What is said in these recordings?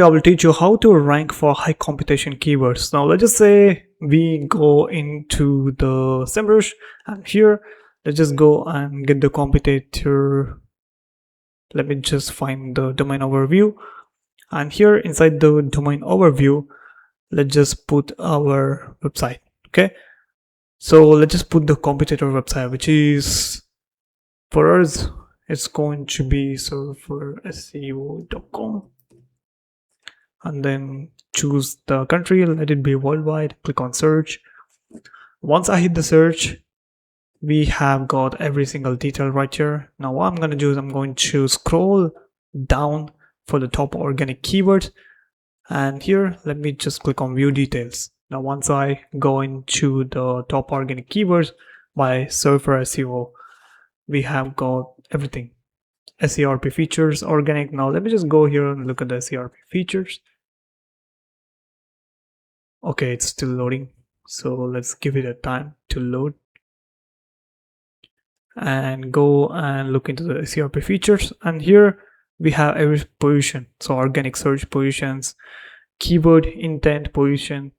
I will teach you how to rank for high competition keywords. Now let's just say we go into the SEMrush, and here let's just go and get the competitor. Let me just find the domain overview, and here inside the domain overview, let's just put our website. Okay, so let's just put the competitor website, which is, for us, it's going to be serverseo.com, and then choose the country, let it be worldwide, click on search. Once I hit the search, we have got every single detail right here. Now what I'm going to do is I'm going to scroll down for the top organic keywords, and here let me just click on view details. Now once I go into the top organic keywords by Surfer SEO, we have got everything. SERP features, organic. Now let me just go here and look at the SERP features. Okay, it's still loading, so let's give it a time to load and go and look into the SERP features. And here we have every position, so organic search positions, keyword intent position,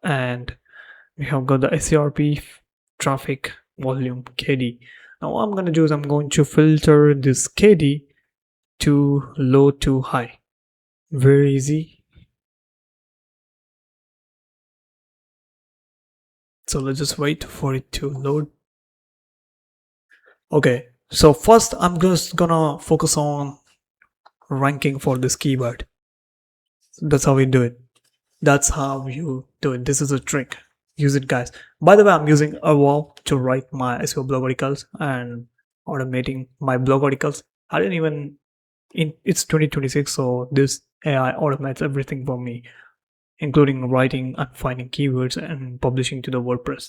and we have got the SERP traffic volume KD. Now what I'm going to do is I'm going to filter this KD to low to high. Very easy. So let's just wait for it to load. Okay, so first I'm just gonna focus on ranking for this keyword. That's how we do it. That's how you do it. This is a trick. Use it, guys. By the way, I'm using Evolve to write my SEO blog articles and automating my blog articles. I didn't even, it's 2026, so this AI automates everything for me, including writing and finding keywords and publishing to the WordPress.